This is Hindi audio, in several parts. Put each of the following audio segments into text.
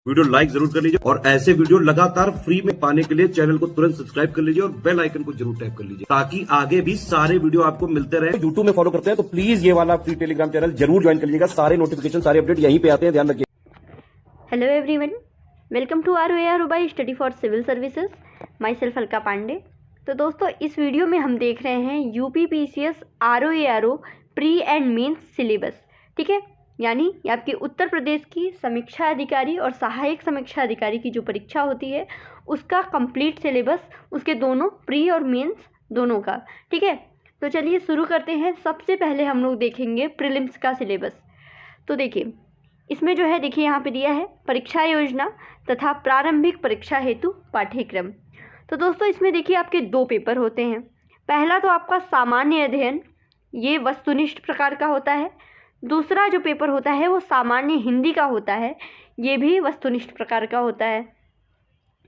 वीडियो लाइक जरूर कर लीजिए और ऐसे वीडियो लगातार फ्री में पाने के लिए चैनल को तुरंत सब्सक्राइब कर लीजिए और बेल आइकन को जरूर टैप कर लीजिए ताकि आगे भी सारे वीडियो आपको मिलते रहे। यूट्यूब में फॉलो करते हैं तो प्लीज ये वाला फ्री टेलीग्राम चैनल जरूर ज्वाइन कर लीजिएगा। सारे नोटिफिकेशन सारे अपडेट यहीं पे आते हैं, ध्यान रखिए। Hello everyone, welcome to ROAR by study for civil services. Myself Alka Pandey. तो दोस्तों, इस वीडियो में हम देख रहे हैं UPPCS ROARO pre and mains syllabus. ठीक है, यानी ये आपकी उत्तर प्रदेश की समीक्षा अधिकारी और सहायक समीक्षा अधिकारी की जो परीक्षा होती है उसका कंप्लीट सिलेबस, उसके दोनों प्री और मेंस दोनों का। ठीक है, तो चलिए शुरू करते हैं। सबसे पहले हम लोग देखेंगे प्रीलिम्स का सिलेबस। तो देखिए, इसमें जो है, देखिए यहाँ पे दिया है परीक्षा योजना तथा प्रारंभिक परीक्षा हेतु पाठ्यक्रम। तो दोस्तों, इसमें देखिए आपके दो पेपर होते हैं। पहला तो आपका सामान्य अध्ययन, ये वस्तुनिष्ठ प्रकार का होता है। दूसरा जो पेपर होता है वो सामान्य हिंदी का होता है, ये भी वस्तुनिष्ठ प्रकार का होता है।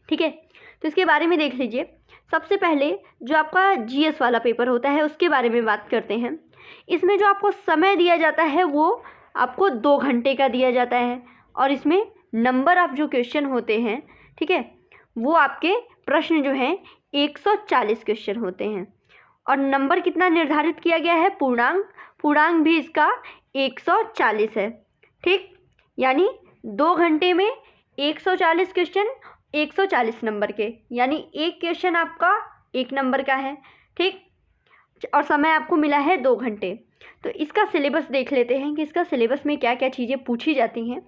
ठीक है, तो इसके बारे में देख लीजिए। सबसे पहले जो आपका GS वाला पेपर होता है उसके बारे में बात करते हैं। इसमें जो आपको समय दिया जाता है वो आपको 2 घंटे का दिया जाता है और इसमें नंबर ऑफ जो क्वेश्चन होते हैं, ठीक है, वो आपके प्रश्न जो हैं 140 क्वेश्चन होते हैं और नंबर कितना निर्धारित किया गया है, पूर्णांक भी इसका 140 है। ठीक, यानी 2 घंटे में 140 क्वेश्चन 140 नंबर के, यानी एक क्वेश्चन आपका 1 नंबर का है। ठीक, और समय आपको मिला है 2 घंटे। तो इसका सिलेबस देख लेते हैं कि इसका सिलेबस में क्या क्या चीज़ें पूछी जाती हैं।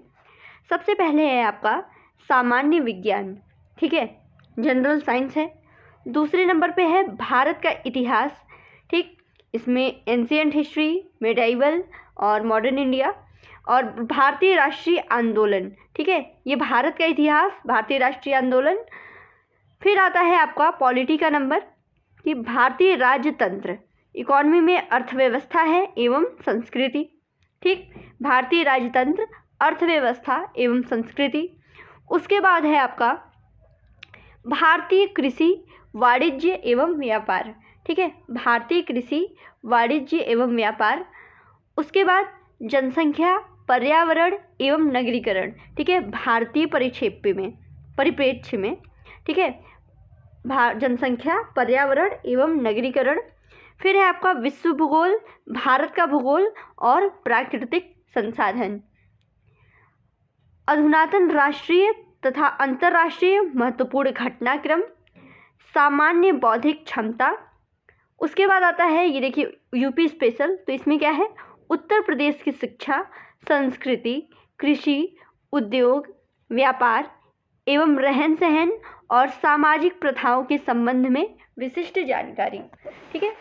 सबसे पहले है आपका सामान्य विज्ञान, ठीक है, जनरल साइंस है। दूसरे नंबर पे है भारत का इतिहास। ठीक, इसमें एंशिएंट हिस्ट्री, मेडाइवल और मॉडर्न इंडिया और भारतीय राष्ट्रीय आंदोलन। ठीक है, ये भारत का इतिहास, भारतीय राष्ट्रीय आंदोलन। फिर आता है आपका पॉलिटी का नंबर कि भारतीय राजतंत्र, इकोनॉमी में अर्थव्यवस्था है एवं संस्कृति। ठीक, भारतीय राजतंत्र, अर्थव्यवस्था एवं संस्कृति। उसके बाद है आपका भारतीय कृषि, वाणिज्य एवं व्यापार। ठीक है, भारतीय कृषि, वाणिज्य एवं व्यापार। उसके बाद जनसंख्या, पर्यावरण एवं नगरीकरण। ठीक है, भारतीय परिप्रेक्ष्य में। ठीक है, जनसंख्या, पर्यावरण एवं नगरीकरण। फिर है आपका विश्व भूगोल, भारत का भूगोल और प्राकृतिक संसाधन। अधुनातन राष्ट्रीय तथा अंतर्राष्ट्रीय महत्वपूर्ण घटनाक्रम, सामान्य बौद्धिक क्षमता। उसके बाद आता है, ये देखिए UP स्पेशल। तो इसमें क्या है, उत्तर प्रदेश की शिक्षा, संस्कृति, कृषि, उद्योग, व्यापार एवं रहन सहन और सामाजिक प्रथाओं के संबंध में विशिष्ट जानकारी। ठीक है,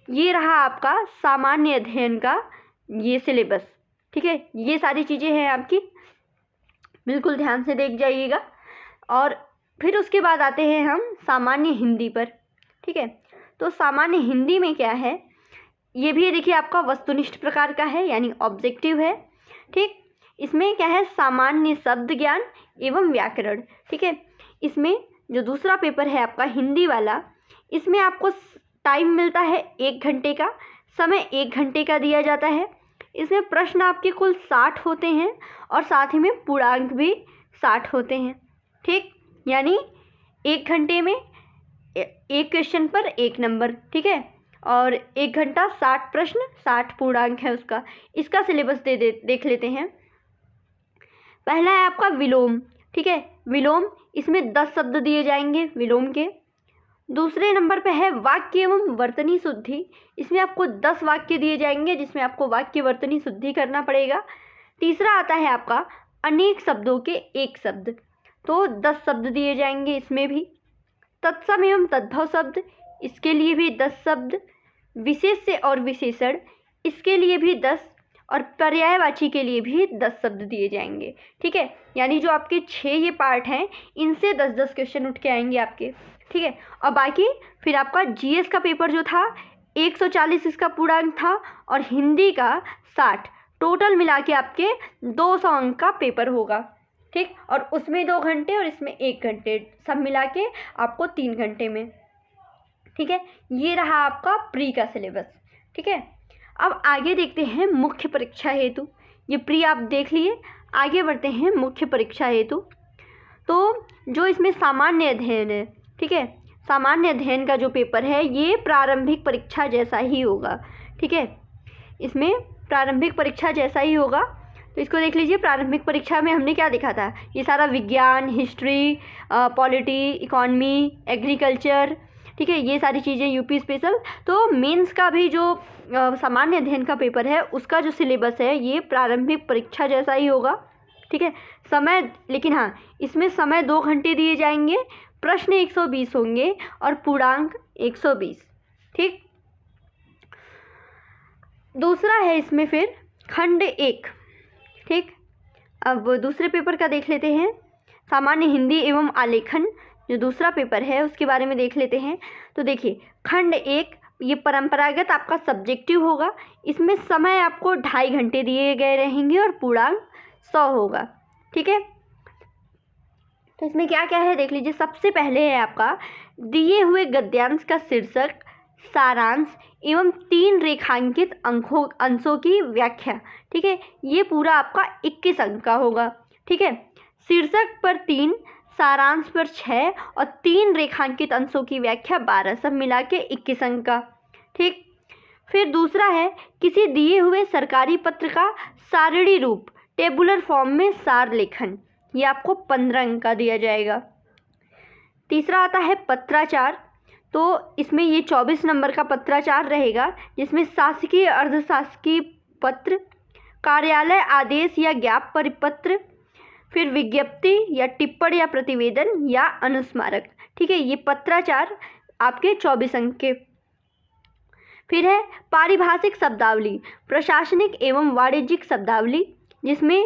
ये रहा आपका सामान्य अध्ययन का ये सिलेबस। ठीक है, ये सारी चीज़ें हैं आपकी, बिल्कुल ध्यान से देख जाइएगा। और फिर उसके बाद आते हैं हम सामान्य हिंदी पर। ठीक है, तो सामान्य हिंदी में क्या है, ये भी देखिए आपका वस्तुनिष्ठ प्रकार का है, यानी ऑब्जेक्टिव है। ठीक, इसमें क्या है, सामान्य शब्द ज्ञान एवं व्याकरण। ठीक है, इसमें जो दूसरा पेपर है आपका हिंदी वाला, इसमें आपको टाइम मिलता है 1 घंटे का, समय 1 घंटे का दिया जाता है। इसमें प्रश्न आपके कुल 60 होते हैं और साथ ही में पूर्णांक भी 60 होते हैं। ठीक, यानी 1 घंटे में 1 क्वेश्चन पर 1 नंबर। ठीक है, और 1 घंटा 60 प्रश्न 60 पूर्णांक है उसका। इसका सिलेबस देख लेते हैं। पहला है आपका विलोम। ठीक है, विलोम, इसमें 10 शब्द दिए जाएंगे विलोम के। दूसरे नंबर पे है वाक्य एवं वर्तनी शुद्धि। इसमें आपको 10 वाक्य दिए जाएंगे जिसमें आपको वाक्य वर्तनी शुद्धि करना पड़ेगा। तीसरा आता है आपका अनेक शब्दों के एक शब्द, तो 10 शब्द दिए जाएंगे इसमें भी। तत्सम एवं तद्भव शब्द, इसके लिए भी 10 शब्द। विशेष से और विशेषण, इसके लिए भी 10, और पर्यायवाची के लिए भी 10 शब्द दिए जाएंगे। ठीक है, यानी जो आपके 6 ये पार्ट हैं, इनसे 10-10 क्वेश्चन उठ के आएंगे आपके। ठीक है, और बाकी फिर आपका GS का पेपर जो था 140 इसका पूर्णांक था और हिंदी का 60, टोटल मिला के आपके 200 अंक का पेपर होगा। ठीक, और उसमें 2 घंटे और इसमें 1 घंटे, सब मिला के आपको 3 घंटे में। ठीक है, ये रहा आपका प्री का सिलेबस। ठीक है, अब आगे देखते हैं मुख्य परीक्षा हेतु। ये प्री आप देख लिए, आगे बढ़ते हैं मुख्य परीक्षा हेतु। तो जो इसमें सामान्य अध्ययन है, ठीक है, सामान्य अध्ययन का जो पेपर है ये प्रारंभिक परीक्षा जैसा ही होगा, ठीक है, इसमें प्रारंभिक परीक्षा जैसा ही होगा। तो इसको देख लीजिए, प्रारंभिक परीक्षा में हमने क्या देखा था, ये सारा विज्ञान, हिस्ट्री, पॉलिटी, इकॉनमी, एग्रीकल्चर, ठीक है, ये सारी चीज़ें यूपी स्पेशल। तो मेंस का भी जो सामान्य अध्ययन का पेपर है उसका जो सिलेबस है ये प्रारंभिक परीक्षा जैसा ही होगा, ठीक है। समय, लेकिन हाँ, इसमें समय 2 घंटे दिए जाएंगे, प्रश्न 120 होंगे और पूर्णांक 120, ठीक। दूसरा है इसमें फिर खंड 1, ठीक। अब दूसरे पेपर का देख लेते हैं, सामान्य हिंदी एवं आलेखन जो दूसरा पेपर है उसके बारे में देख लेते हैं। तो देखिए, खंड 1 ये परंपरागत आपका सब्जेक्टिव होगा, इसमें समय आपको 2.5 घंटे दिए गए रहेंगे और पूर्णांक 100 होगा, ठीक है। तो इसमें क्या क्या है देख लीजिए। सबसे पहले है आपका दिए हुए गद्यांश का शीर्षक, सारांश एवं 3 रेखांकित अंशों की व्याख्या, ठीक है। ये पूरा आपका 21 अंक का होगा, ठीक है। शीर्षक पर 3, सारांश पर 6 और 3 रेखांकित अंशों की व्याख्या 12, सब मिला के 21 अंक का, ठीक। फिर दूसरा है किसी दिए हुए सरकारी पत्र का सारणी रूप टेबुलर फॉर्म में सार लेखन, ये आपको 15 अंक का दिया जाएगा। तीसरा आता है पत्राचार, तो इसमें ये 24 नंबर का पत्राचार रहेगा, जिसमें शासकीय, अर्धशासकीय पत्र, कार्यालय आदेश या ज्ञाप परिपत्र, फिर विज्ञप्ति या टिप्पणी या प्रतिवेदन या अनुस्मारक, ठीक है। ये पत्राचार आपके 24 अंक के। फिर है पारिभाषिक शब्दावली, प्रशासनिक एवं वाणिज्यिक शब्दावली, जिसमें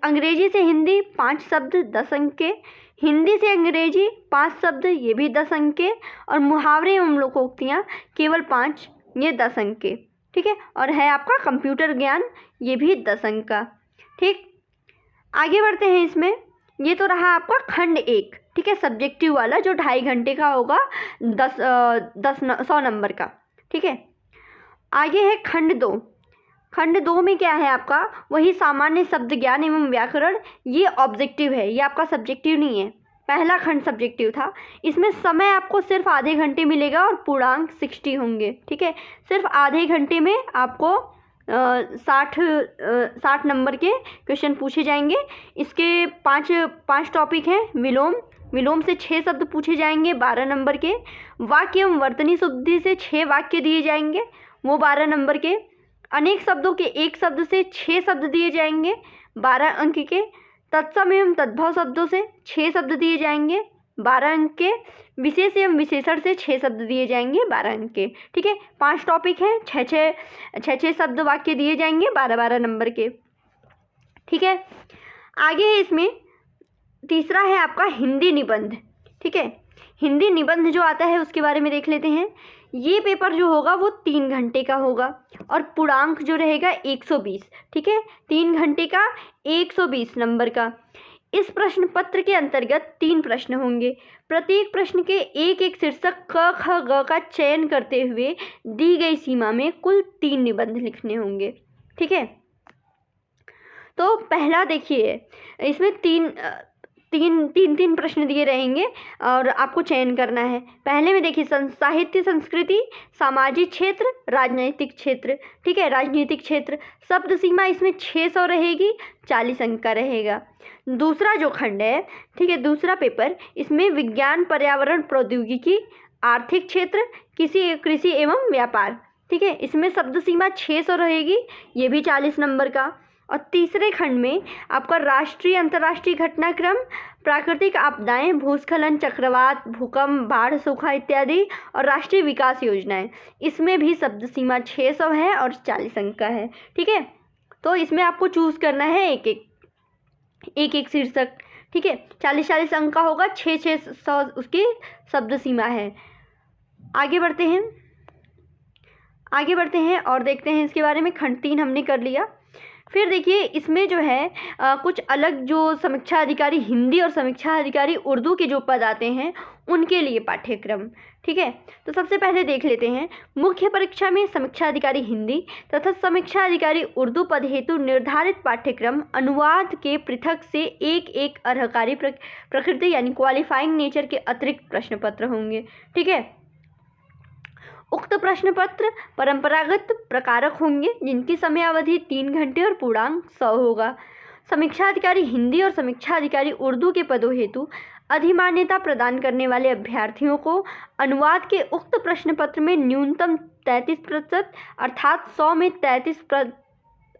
अंग्रेजी से हिंदी 5 शब्द 10 अंक के, हिंदी से अंग्रेजी 5 शब्द ये भी 10 अंक के, और मुहावरे एवं लोकोक्तियाँ केवल 5, ये 10 अंक के, ठीक है। और है आपका कंप्यूटर ज्ञान, ये भी 10 अंक का, ठीक। आगे बढ़ते हैं इसमें, ये तो रहा आपका खंड 1, ठीक है, सब्जेक्टिव वाला जो 2.5 घंटे का होगा, 100 नंबर का, ठीक है। आगे है खंड 2। खंड 2 में क्या है आपका, वही सामान्य शब्द ज्ञान एवं व्याकरण, ये ऑब्जेक्टिव है, ये आपका सब्जेक्टिव नहीं है। पहला खंड सब्जेक्टिव था, इसमें समय आपको सिर्फ आधे घंटे मिलेगा और पूर्णांक 60 होंगे, ठीक है। सिर्फ आधे घंटे में आपको 60 नंबर के क्वेश्चन पूछे जाएंगे। इसके 5 टॉपिक हैं। विलोम से 6 शब्द पूछे जाएंगे 12 नंबर के। वाक्य एवं वर्तनी शुद्धि से 6 वाक्य दिए जाएंगे, वो 12 नंबर के। अनेक शब्दों के 1 शब्द से 6 शब्द दिए जाएंगे 12 अंक के। तत्सम एवं तद्भव शब्दों से 6 शब्द दिए जाएंगे 12 अंक के। विशेष एवं विशेषण से 6 शब्द दिए जाएंगे 12 अंक के, ठीक है। 5 टॉपिक हैं, 6 शब्द वाक्य दिए जाएंगे 12 नंबर के, ठीक है। आगे है इसमें तीसरा है आपका हिंदी निबंध, ठीक है। हिंदी निबंध जो आता है उसके बारे में देख लेते हैं। ये पेपर जो होगा वो 3 घंटे का होगा और पूर्णांक जो रहेगा 120, ठीक है। 3 घंटे का 120 नंबर का। इस प्रश्न पत्र के अंतर्गत 3 प्रश्न होंगे। प्रत्येक प्रश्न के एक शीर्षक क ख ग का चयन करते हुए दी गई सीमा में कुल 3 निबंध लिखने होंगे, ठीक है। तो पहला देखिए, इसमें तीन प्रश्न दिए रहेंगे और आपको चयन करना है। पहले में देखिए साहित्य संस्कृति, सामाजिक क्षेत्र, राजनीतिक क्षेत्र, ठीक है। राजनीतिक क्षेत्र शब्द सीमा इसमें 600 रहेगी, 40 अंक का रहेगा। दूसरा जो खंड है, ठीक है, दूसरा पेपर, इसमें विज्ञान, पर्यावरण, प्रौद्योगिकी, आर्थिक क्षेत्र, कृषि एवं व्यापार, ठीक है। इसमें शब्द सीमा 600 रहेगी, ये भी 40 नंबर का। और तीसरे खंड में आपका राष्ट्रीय अंतर्राष्ट्रीय घटनाक्रम, प्राकृतिक आपदाएं, भूस्खलन, चक्रवात, भूकंप, बाढ़, सूखा इत्यादि और राष्ट्रीय विकास योजनाएं, इसमें भी शब्द सीमा 600 है और 40 अंक का है, ठीक है। तो इसमें आपको चूज़ करना है एक शीर्षक, ठीक है। 40 अंक का होगा, 600 उसकी शब्द सीमा है। आगे बढ़ते हैं और देखते हैं इसके बारे में। खंड 3 हमने कर लिया। फिर देखिए इसमें जो है कुछ अलग जो समीक्षा अधिकारी हिंदी और समीक्षा अधिकारी उर्दू के जो पद आते हैं उनके लिए पाठ्यक्रम। ठीक है, तो सबसे पहले देख लेते हैं। मुख्य परीक्षा में समीक्षा अधिकारी हिंदी तथा समीक्षा अधिकारी उर्दू पद हेतु निर्धारित पाठ्यक्रम अनुवाद के पृथक से एक अर्हकारी प्रकृति यानी क्वालिफाइंग नेचर के अतिरिक्त प्रश्न पत्र होंगे। ठीक है, उक्त प्रश्न पत्र परंपरागत प्रकारक होंगे जिनकी समयावधि 3 घंटे और पूर्णांक 100 होगा। समीक्षा अधिकारी हिंदी और समीक्षा अधिकारी उर्दू के पदों हेतु अधिमान्यता प्रदान करने वाले अभ्यर्थियों को अनुवाद के उक्त प्रश्न पत्र में न्यूनतम 33% अर्थात 100 में 33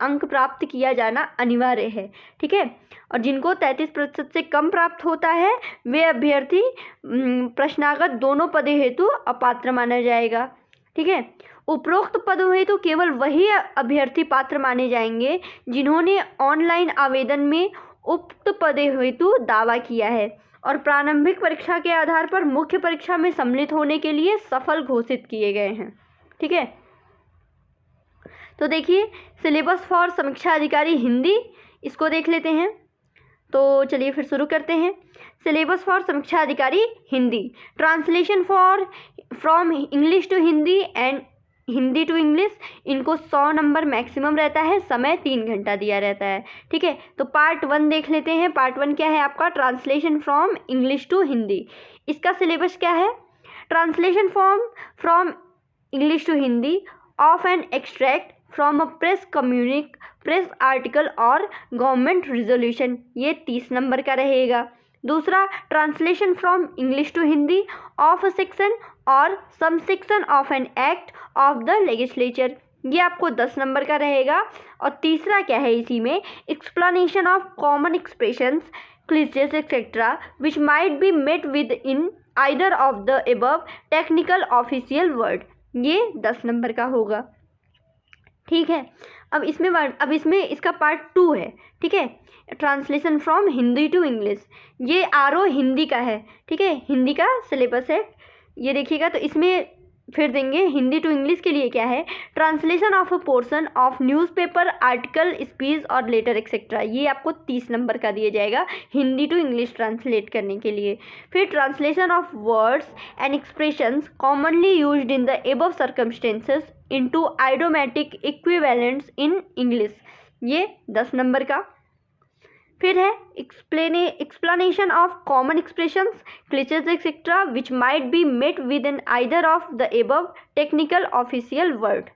अंक प्राप्त किया जाना अनिवार्य है। ठीक है, और जिनको 33% से कम प्राप्त होता है वे अभ्यर्थी प्रश्नागत दोनों पदों हेतु अपात्र माना जाएगा। ठीक है, उपरोक्त पदों हेतु केवल वही अभ्यर्थी पात्र माने जाएंगे जिन्होंने ऑनलाइन आवेदन में उक्त पदों हेतु दावा किया है और प्रारंभिक परीक्षा के आधार पर मुख्य परीक्षा में सम्मिलित होने के लिए सफल घोषित किए गए हैं। ठीक है, तो देखिए सिलेबस फॉर समीक्षा अधिकारी हिंदी, इसको देख लेते हैं। तो चलिए फिर शुरू करते हैं। सिलेबस फॉर समीक्षा अधिकारी Hindi, translation for from English to Hindi and Hindi to English, इनको 100 नंबर मैक्सिमम रहता है, समय 3 घंटा दिया रहता है। ठीक है, तो पार्ट 1 देख लेते हैं। पार्ट 1 क्या है आपका? Translation from English to Hindi. इसका सिलेबस क्या है? Translation from English to Hindi of an extract from a press communique, press article और गवर्नमेंट रिजोल्यूशन, ये 30 नंबर का रहेगा। दूसरा, translation from English to Hindi of a section और some section of an act of the legislature, ये आपको 10 नंबर का रहेगा। और तीसरा क्या है इसी में? Explanation of common expressions, cliches etcetera which might be met with in either of the above technical official word, ये 10 नंबर का होगा। ठीक है, अब इसमें इसका पार्ट 2 है। ठीक है, translation from Hindi to English, ये आरओ हिंदी का है। ठीक है, हिंदी का सिलेबस है, ये देखिएगा। तो इसमें फिर देंगे हिंदी टू इंग्लिश के लिए क्या है? Translation of a portion of newspaper article speech और लेटर एक्सेट्रा, ये आपको 30 नंबर का दिया जाएगा हिंदी टू इंग्लिश ट्रांसलेट करने के लिए। फिर translation of words and expressions commonly used in the above circumstances into idiomatic equivalents in English, ये 10 नंबर का। फिर है explanation of common expressions, cliches etcetera which might be met with in either of the above technical official word,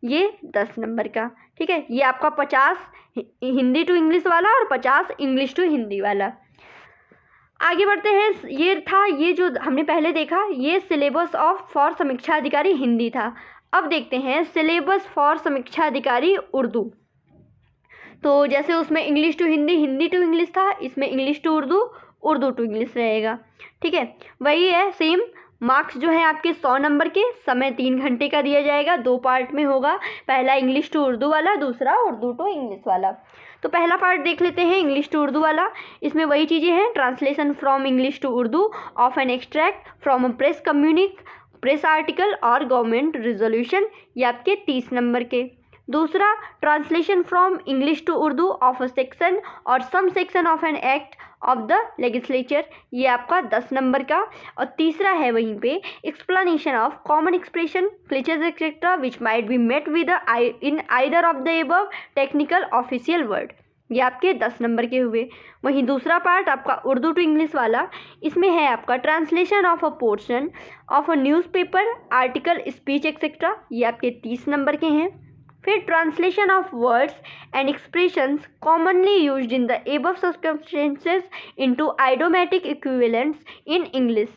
ये 10 नंबर का। ठीक है, ये आपका 50 हिंदी टू इंग्लिश वाला और 50 इंग्लिश टू हिंदी वाला। आगे बढ़ते हैं। ये जो हमने पहले देखा ये सिलेबस फॉर समीक्षा अधिकारी हिंदी था। अब देखते हैं सिलेबस फॉर समीक्षा अधिकारी उर्दू। तो जैसे उसमें English to Hindi, Hindi to English था, इसमें English to Urdu, Urdu to English रहेगा। ठीक है, वही है सेम। मार्क्स जो है आपके 100 नंबर के, समय 3 घंटे का दिया जाएगा। 2 पार्ट में होगा, पहला इंग्लिश टू उर्दू वाला, दूसरा उर्दू टू इंग्लिश वाला। तो पहला पार्ट देख लेते हैं इंग्लिश टू उर्दू वाला। इसमें वही चीज़ें हैं, translation from English to Urdu of an extract from a press communique, press article और गवर्नमेंट रिजोल्यूशन, ये आपके 30 नंबर के। दूसरा, translation from English to Urdu of a section और some section of an act of the legislature, ये आपका 10 नंबर का। और तीसरा है वहीं पे explanation of common expression, cliches etcetera which might be met with in either of the above technical official word, ये आपके 10 नंबर के हुए। वहीं दूसरा पार्ट आपका उर्दू टू इंग्लिश वाला, इसमें है आपका translation of a portion of a newspaper article speech etcetera, ये आपके 30 नंबर के हैं। फिर translation of words and expressions commonly used in the above circumstances into idiomatic equivalents in English,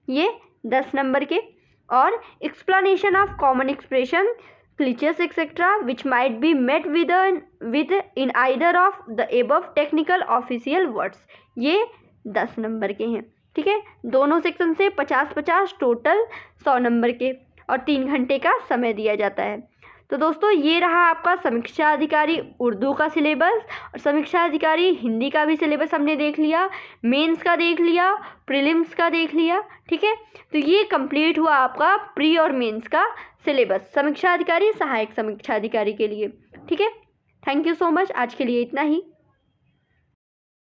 ये 10 नंबर के। और explanation of common expression, cliches etcetera which might be met with in either of the above technical official words, ये 10 नंबर के हैं। ठीक है, दोनों सेक्शन से 50-50 टोटल 100 नंबर के, और 3 घंटे का समय दिया जाता है। तो दोस्तों ये रहा आपका समीक्षा अधिकारी उर्दू का सिलेबस, और समीक्षा अधिकारी हिंदी का भी सिलेबस हमने देख लिया, मेंस का देख लिया, प्रीलिम्स का देख लिया। ठीक है, तो ये कंप्लीट हुआ आपका प्री और मेंस का सिलेबस समीक्षा अधिकारी, सहायक समीक्षा अधिकारी के लिए। ठीक है, थैंक यू सो मच। आज के लिए इतना ही।